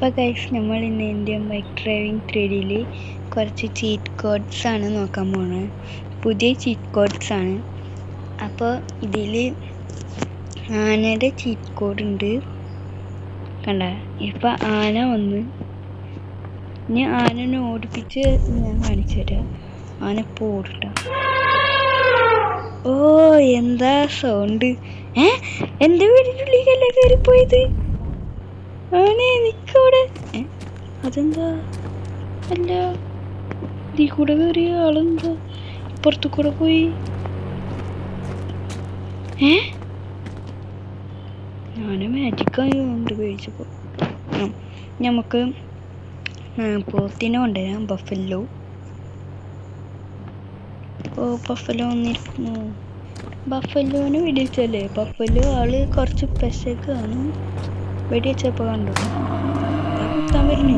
അപ്പോൾ ഗൈസ് നമ്മൾ ഇന്ന് ഇന്ത്യൻ ബൈക്ക് ഡ്രൈവിംഗ് 3Dയിൽ കുറച്ച് ചീറ്റ് കോഡ്സ് ആണ് നോക്കാൻ പോകുന്നത്. പുതിയ ചീറ്റ് കോഡ്സ് ആണ്. അപ്പോൾ ഇതിൽ ആനയുടെ ചീറ്റ് കോഡ് ഉണ്ട്. കണ്ട, ഇപ്പം ആന വന്ന് ഇനി ആനനെ ഓടിപ്പിച്ച് ഞാൻ കാണിച്ചു തരാം. ആന പോടട്ട. ഓ എന്താ സൗണ്ട്! എൻ്റെ വീടിനുള്ളിലല്ലേ കയറിപ്പോയത്? ആനെ നിൽക്കവിടെ. അതെന്താ? അല്ല, ഇതിൽ കൂടെ കയറിയ ആളെന്താ ഇപ്പുറത്തു കൂടെ പോയി? ഞാൻ മാജിക്കായി കൊണ്ട് കഴിച്ചപ്പോൾ നമുക്ക് പോത്തിനെ കൊണ്ടുവരാം. ബഫല്ലോ. ഓ, ബഫല്ലോ വന്നിരിക്കുന്നു. ബഫല്ലോനെ വെടിവെച്ചല്ലേ? ബഫല്ലോ ആള് കുറച്ച് പെശകാണ്. വെടിവെച്ചപ്പോൾ കണ്ടു കുത്താൻ വരുന്നേ.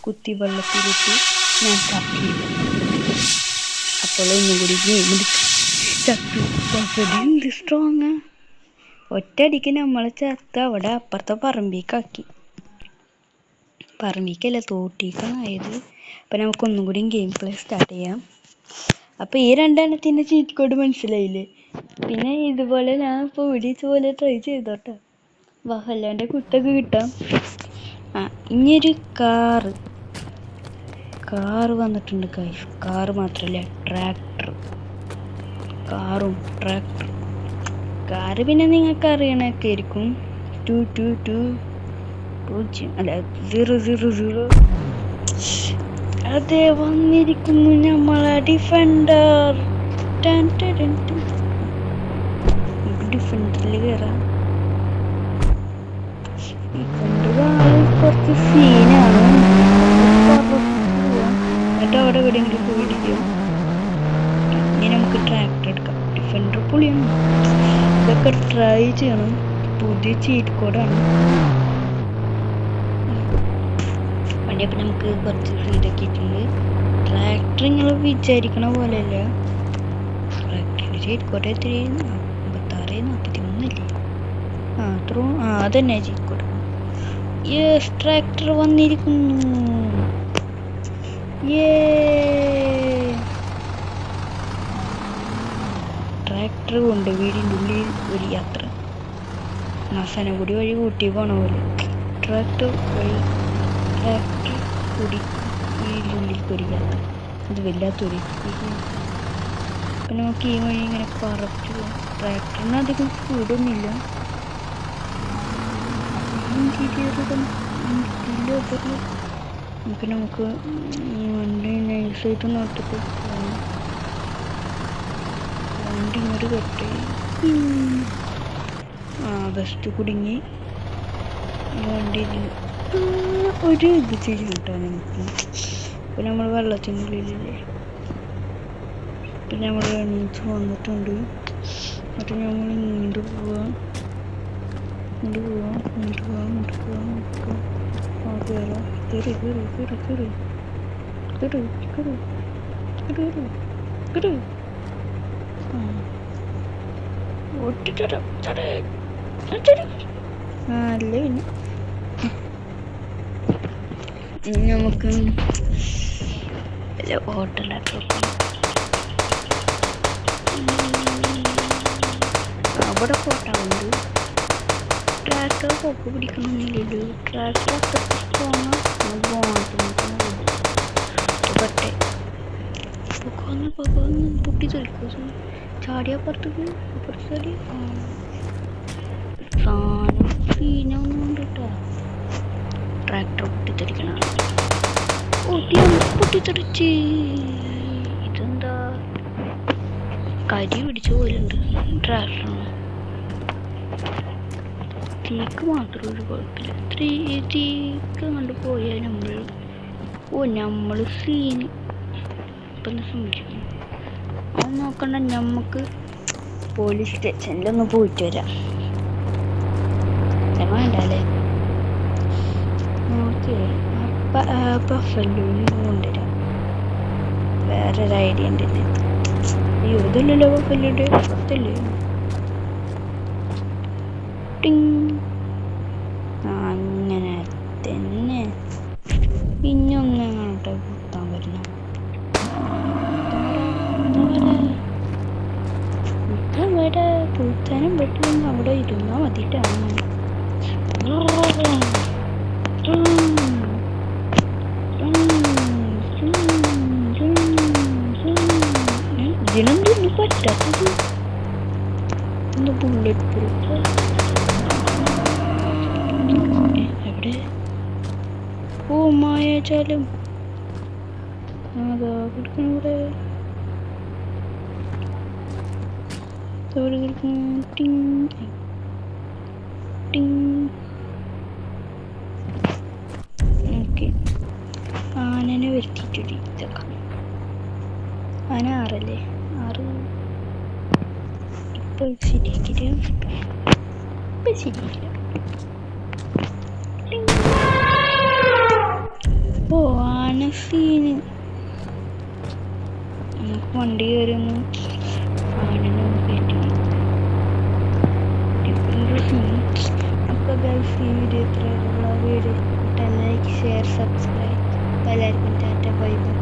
കുത്തി വെള്ളത്തിലിട്ട് ഞാൻ തട്ടി. അപ്പോൾ ഒന്നുകൂടി ചത്തു. ബഫല്ലോ എന്ത് സ്ട്രോങ്! ഒറ്റയടിക്ക് നമ്മളെ ചത്ത അവിടെ അപ്പുറത്തെ പറമ്പിക്കാക്കി. പറമ്പിക്കല്ല, തോട്ടിക്കാണായത്. അപ്പം നമുക്കൊന്നും കൂടി ഗെയിം പ്ലേ സ്റ്റാർട്ട് ചെയ്യാം. അപ്പോൾ ഈ രണ്ടെണ്ണത്തിൻ്റെ ചീറ്റ് കോഡ് മനസ്സിലായില്ലേ? പിന്നെ ഇതുപോലെ ഞാൻ ഇപ്പോൾ വിടിച്ച പോലെ ട്രൈ ചെയ്തോട്ടെ. ബഫല്ലോൻ്റെ കുത്തൊക്കെ കിട്ടാം. ഇനിയൊരു കാറ് വന്നിട്ടുണ്ട് ഗൈസ്. കാറ് മാത്രമല്ല, ട്രാക്ടർ. കാറും ട്രാക്ടറും. കാറ് പിന്നെ നിങ്ങൾക്ക് അറിയണൊക്കെ ആയിരിക്കും. 000. അതെ, വന്നിരിക്കുന്നു നമ്മളെ ഡിഫൻഡർ. ഡിഫൻഡറിൽ കയറാം. കുറച്ച് സീനാണ്. എന്നിട്ട് അവിടെ എവിടെയെങ്കിലും പോയി ഇടിക്കും. ഇനി നമുക്ക് ട്രാക്ടർ എടുക്കാം. ഡിഫൻഡർ പൊളിയാണ്. ഇതൊക്കെ ട്രൈ ചെയ്യണം. പുതിയ ചീറ്റ് കോഡാണ്. വണ്ടിയപ്പം നമുക്ക് കുറച്ച് ഇതാക്കിയിട്ടുണ്ട്. ട്രാക്ടർ നിങ്ങൾ വിചാരിക്കണ പോലെയല്ല. ട്രാക്ടറിൻ്റെ ചീറ്റ് കോഡ് എത്രയായിരുന്നു? 56-43 അതന്നെ ചീറ്റ് കോഡ്. യെസ്, ട്രാക്ടർ വന്നിരിക്കുന്നു. ട്രാക്ടർ കൊണ്ട് വീടിൻ്റെ ഉള്ളിൽ ഒരു യാത്ര. മസനഗുടി വഴി ഊട്ടി പോണ പോലെ ട്രാക്ടർ കൂടി വീടിനുള്ളിലേക്ക് ഒരു യാത്ര. അത് വല്ലാത്തൊരു. അപ്പം നമുക്ക് ഈ വഴി ഇങ്ങനെ പറച്ചു പോകും. ട്രാക്ടറിന് അധികം സ്പീഡൊന്നുമില്ല. നമുക്ക് വണ്ടി നൈസായിട്ട് നോട്ടിട്ട് വണ്ടി ഇങ്ങോട്ട് കെട്ടി. ബസ്റ്റ് കുടുങ്ങി. വണ്ടി ഒരു ഇത് ചെയ്ത് കിട്ടാൻ നമുക്ക്. ഇപ്പം നമ്മൾ വെള്ളത്തിൻ്റെ ഉള്ളിലല്ലേ. പിന്നെ നമ്മൾ എണീച്ച് വന്നിട്ടുണ്ട്. എന്നിട്ട് നമ്മൾ ഇങ്ങോട്ട് പോവാം. അല്ലേ പിന്നെ നമുക്ക് ഹോട്ടലൊക്കെ അവിടെ പോട്ടാവുണ്ട്. ട്രാക്ടർ പൊക്ക് പിടിക്കണമെന്നില്ലല്ലോ. ട്രാക്ടർ പൊട്ടി തെറിക്കും. ചാടിയപ്പുറത്തേക്ക് ചാടി സാധനം സീനൊന്നും ഉണ്ട് കേട്ടോ. ട്രാക്ടർ പൊട്ടിത്തെറിക്കണം. പൊട്ടിത്തെറിച്ച് ഇതെന്താ കരി പിടിച്ച പോലുണ്ട് ട്രാക്ടറിന്. തീക്ക് മാത്രം ഒരു കുഴപ്പമില്ല. തീക്ക് കണ്ട് പോയാൽ നമ്മൾ സീന് ഇപ്പം സംഭവിക്കുന്നു. അത് നോക്കണ്ട, നമുക്ക് പോലീസ് സ്റ്റേഷനിലൊന്ന് പോയിട്ട് വരാം. വേണ്ടല്ലേ? നമുക്ക് ബഫല്ലോനെ കൊണ്ടുവരാം. വേറൊരു ഐഡിയ ഉണ്ട്. അയ്യോ, ഇതല്ലല്ലോ ബഫല്ലോയുടെ പുറത്തല്ലേ? ടിങ്. അങ്ങനെ തന്നെ. ഇനിയൊന്ന് അങ്ങോട്ട് കുത്താൻ വരുന്നു. ഇവിടെ കുത്താനും പറ്റില്ല, അവിടെ ഇരുന്നാ മതിട്ടാണ്. ഇതിനൊന്നും പറ്റാത്തത് എന്താ ബുള്ളറ്റ് പ്രൂഫ്? എവിടെ? ഓ മായാജാലം. അതാ കിടക്കണ ഇവിടെ. ഓക്കെ, ആനനെ വരുത്തിയിട്ടൊരു ഇതൊക്കെ. ആന 6 അല്ലേ? 6 ഇപ്പൊ ശരിയാക്കില്ല. ഓ ആന സീന്. നമുക്ക് വണ്ടി കയറിയൊന്നും ആനൊന്നും പറ്റി. അപ്പോൾ ഗൈസ്, ഈ വീഡിയോ ഇത്രയുള്ള വീഡിയോ ലൈക്ക്, ഷെയർ, സബ്സ്ക്രൈബ്. എല്ലാവർക്കും ടാറ്റ, ബൈ ബൈ.